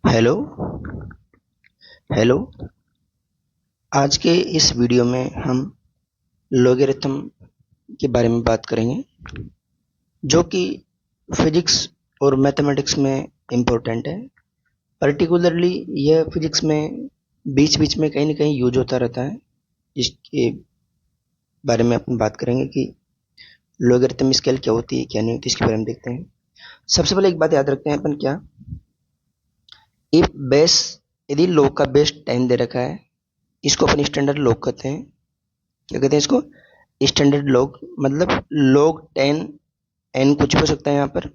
Hello hello. आज के इस वीडियो में हम लॉगरिथम के बारे में बात करेंगे, जो कि फिजिक्स और मैथमेटिक्स में इम्पोर्टेंट है। पर्टिकुलरली यह फिजिक्स में बीच बीच में कहीं ना कहीं यूज होता रहता है, जिसके बारे में अपन बात करेंगे कि लॉगरिथम स्केल क्या होती है, क्या नहीं होती, इसके बारे में देखते हैं। सबसे पहले एक बात याद रखते हैं अपन, क्या इफ बेस, यदि लॉग का बेस 10 दे रखा है, इसको अपन स्टैंडर्ड लॉग कहते हैं। क्या कहते हैं इसको? Standard log. मतलब लॉग 10, एन कुछ भी हो सकता है, यहाँ पर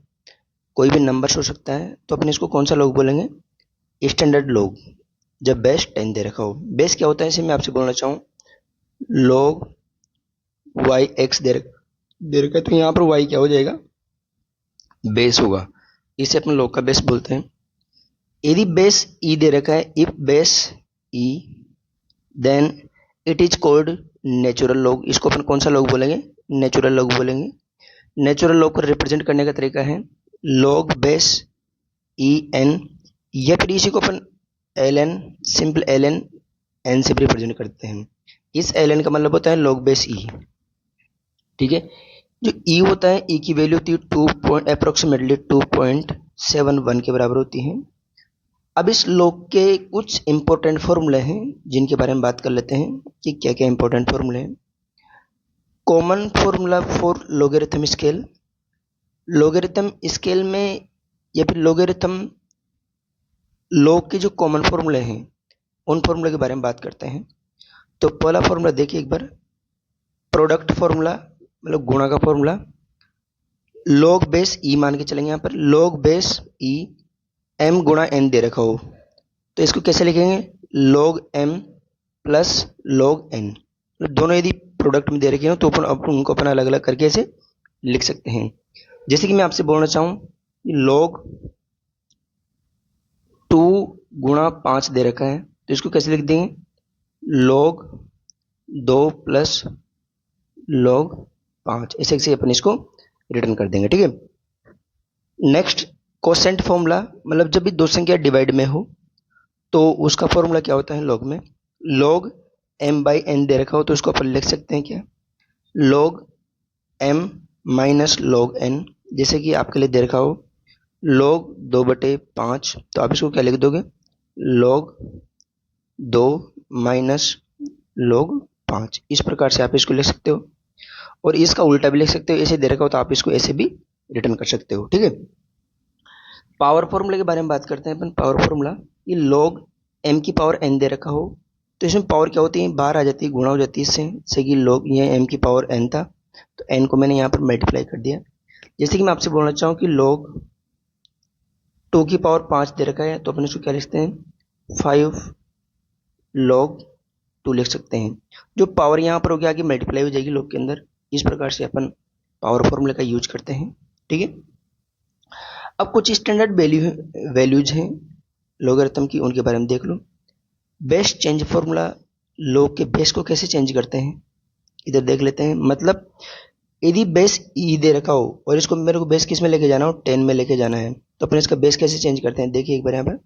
कोई भी नंबर हो सकता है, तो अपन इसको कौन सा लॉग बोलेंगे? Standard log. जब बेस 10 दे रखा हो। बेस क्या होता है, इसे मैं आपसे बोलना चाहूँ, लॉग वाई एक्स दे रखा है, तो यहाँ पर वाई क्या हो जाएगा? बेस होगा। इसे अपन लॉग का बेस बोलते हैं। यदि बेस ई दे रखा है, if base e, then it is called natural log. इसको अपन कौन सा लॉग बोलेंगे? नेचुरल लॉग बोलेंगे। नेचुरल लॉग को रिप्रेजेंट करने का तरीका है लॉग बेस ई एन, या फिर इसी को अपन L N, simple L N, N से भी रिप्रेजेंट करते हैं। इस एल एन का मतलब होता है लॉग बेस ई। ठीक है। जो ई होता है, ई की वैल्यू होती है अप्रोक्सीमेटली 2.71 के बराबर होती है। अब इस लॉग के कुछ इंपॉर्टेंट फॉर्मूले हैं, जिनके बारे में बात कर लेते हैं कि क्या क्या इंपॉर्टेंट फॉर्मूले हैं। Common formula for logarithm scale. Logarithm scale में या फिर लॉगरिथम लॉग के जो कॉमन फॉर्मूले हैं, उन फॉर्मूले के बारे में बात करते हैं। तो पहला फॉर्मूला देखिए एक बार, प्रोडक्ट फॉर्मूला, मतलब गुणा का फॉर्मूला। लॉग बेस ई मान के चलेंगे, यहाँ पर लॉग बेस ई एम गुणा एन दे रखा हो, तो इसको कैसे लिखेंगे? Log M plus log N. दोनों यदि प्रोडक्ट में दे रखे हो तो अपन उनको अपन अलग अलग करके ऐसे लिख सकते हैं। जैसे कि मैं आपसे बोलना चाहूँ, लॉग 2 गुणा 5 दे रखा है, तो इसको कैसे लिख देंगे? लॉग 2 प्लस लॉग 5, ऐसे ऐसे अपन इसको रिटर्न कर देंगे। ठीक है। नेक्स्ट, कोसेंट फॉर्मूला, मतलब जब भी दो संख्या डिवाइड में हो तो उसका फॉर्मूला क्या होता है लॉग में? लॉग एम बाई एन दे रखा हो तो उसको अपन लिख सकते हैं क्या? Log M minus log N. जैसे कि आपके लिए दे रखा हो लॉग 2/5, तो आप इसको क्या लिख दोगे? Log 2 minus log 5। इस प्रकार से आप इसको लिख सकते हो, और इसका उल्टा भी लिख सकते हो। ऐसे दे रखा हो तो आप इसको ऐसे भी रिटर्न कर सकते हो। ठीक है। पावर फॉर्मूले के बारे में बात करते हैं अपन। पावर फॉर्मूला, ये लॉग एम की पावर एन दे रखा हो, तो इसमें पावर क्या होती है? बाहर आ जाती है, गुणा हो जाती है इससे। जैसे कि लॉग ये एम की पावर एन था, तो एन को मैंने यहाँ पर मल्टीप्लाई कर दिया। जैसे कि मैं आपसे बोलना चाहूँ कि लॉग 2 की पावर 5 दे रखा है, तो अपन इसको क्या लिखते हैं? 5 लॉग 2 लिख सकते हैं। जो पावर यहाँ पर होगी आगे मल्टीप्लाई हो जाएगी लॉग के अंदर। इस प्रकार से अपन पावर फॉर्मूले का यूज करते हैं। ठीक है। अब कुछ स्टैंडर्ड वैल्यूज हैं लॉगरिथम की, उनके बारे में देख लो। बेस चेंज फॉर्मूला, लॉग के बेस को कैसे चेंज करते हैं इधर देख लेते हैं। मतलब यदि बेस ई दे रखा हो और इसको मेरे को बेस किस में लेके जाना हो? 10 में लेके जाना है, तो अपन इसका बेस कैसे चेंज करते हैं देखिए एक बार यहाँ पर।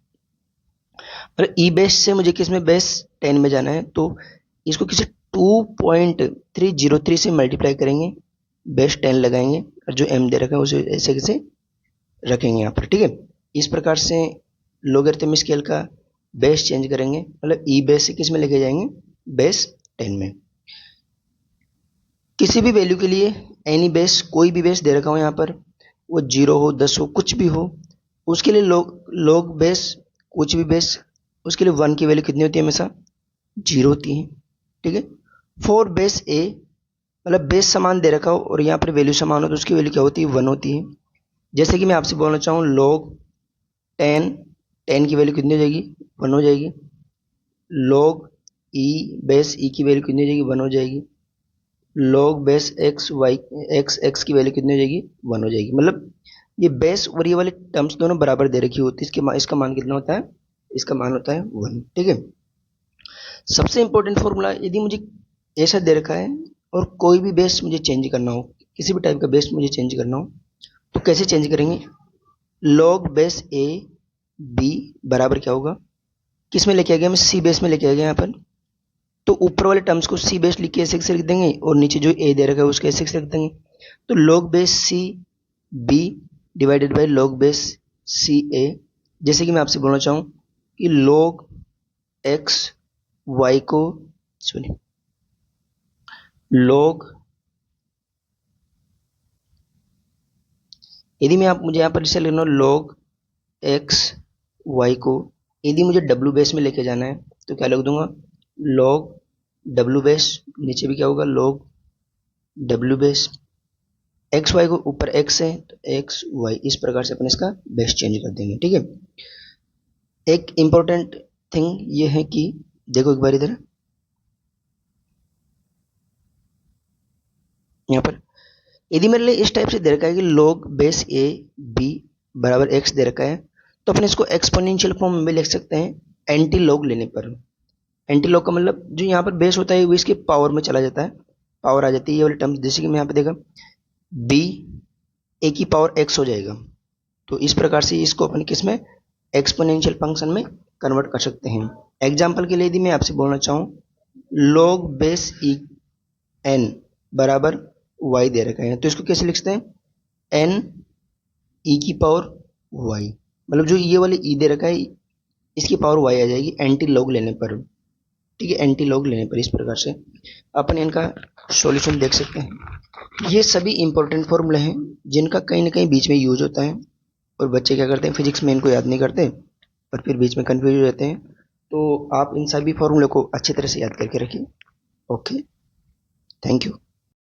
और ई बेस से मुझे किस में? बेस 10 में जाना है, तो इसको किसी 2.303 से मल्टीप्लाई करेंगे, बेस 10 लगाएंगे, और जो एम दे रखा है उसे ऐसे कैसे रखेंगे यहाँ पर। ठीक है। इस प्रकार से लॉगरिथम स्केल का बेस चेंज करेंगे, मतलब ई बेस से किस में लेके जाएंगे? बेस 10 में। किसी भी वैल्यू के लिए एनी बेस, कोई भी बेस दे रखा हो यहाँ पर, वो 0 हो, 10 हो, कुछ भी हो, उसके लिए लॉग बेस, कुछ भी बेस, उसके लिए 1 की वैल्यू कितनी होती है? हमेशा 0 होती है। ठीक है। फॉर बेस ए, मतलब बेस समान दे रखा हो और यहाँ पर वैल्यू समान हो, तो उसकी वैल्यू क्या होती है? 1 होती है। जैसे कि मैं आपसे बोलना चाहूँ लॉग 10, 10 की वैल्यू कितनी हो जाएगी? 1 हो जाएगी। लॉग ई बेस ई की वैल्यू कितनी हो जाएगी? 1 हो जाएगी। Log base x y x x की वैल्यू कितनी हो जाएगी? 1 हो जाएगी। मतलब ये बेस और ये वाले टर्म्स दोनों बराबर दे रखी होती है, इसका मान कितना होता है? इसका मान होता है 1। ठीक है। सबसे इंपॉर्टेंट फॉर्मूला, यदि मुझे ऐसा दे रखा है और कोई भी बेस मुझे चेंज करना हो, किसी भी टाइप का बेस मुझे चेंज करना हो, तो कैसे चेंज करेंगे? लॉग बेस ए बी बराबर क्या होगा, किस में लेके आ गया, हमें सी बेस में लेके आ गया यहाँ पर। तो ऊपर वाले टर्म्स को सी बेस लिख के ऐसे लिख देंगे और नीचे जो ए दे रखा है उसके ऐसे लिख देंगे। तो log base C B divided by log base C A. जैसे कि मैं आपसे बोलना चाहूँ कि log एक्स वाई को सॉरी log, यदि मैं आप मुझे यहाँ पर इसे लिखना log एक्स वाई को यदि मुझे डब्ल्यू बेस में लेके जाना है तो क्या लिख दूंगा, log डब्ल्यू बेस, नीचे भी क्या होगा log डब्ल्यू बेस। एक्स वाई को ऊपर एक्स है तो एक्स वाई, इस प्रकार से अपन इसका बेस चेंज कर देंगे। ठीक है, एक इंपॉर्टेंट थिंग ये है कि देखो एक बार इधर यहाँ पर यदि मेरे लिए इस टाइप से दे रखा है कि log बेस ए बी बराबर एक्स दे रखा है तो अपन इसको एक्सपोनेंशियल फॉर्म में भी लिख सकते हैं एंटी लॉग लेने पर। एंटी लॉग का मतलब जो यहाँ पर बेस होता है वो इसके पावर में चला जाता है, पावर आ जाती है ये वाली टर्म्स। जैसे कि मैं यहाँ पे देखा बी ए की पावर एक्स हो जाएगा, तो इस प्रकार से इसको अपन किस में एक्सपोनेंशियल फंक्शन में कन्वर्ट कर सकते हैं। एग्जाम्पल के लिए यदि मैं आपसे बोलना चाहूँ log बेस ई एन बराबर वाई दे रखा है तो इसको कैसे लिखते हैं, एन ई की पावर वाई, मतलब जो ये वाली ई दे रखा है इसकी पावर वाई आ जाएगी एंटी लॉग लेने पर। ठीक है, एंटी लॉग लेने पर इस प्रकार से अपन इनका सॉल्यूशन देख सकते हैं। ये सभी इंपॉर्टेंट फॉर्मूले हैं जिनका कहीं ना कहीं बीच में यूज होता है और बच्चे क्या करते हैं फिजिक्स में इनको याद नहीं करते और फिर बीच में कंफ्यूज हो जाते हैं। तो आप इन सभी फॉर्मूले को अच्छी तरह से याद करके रखिए। Okay, thank you.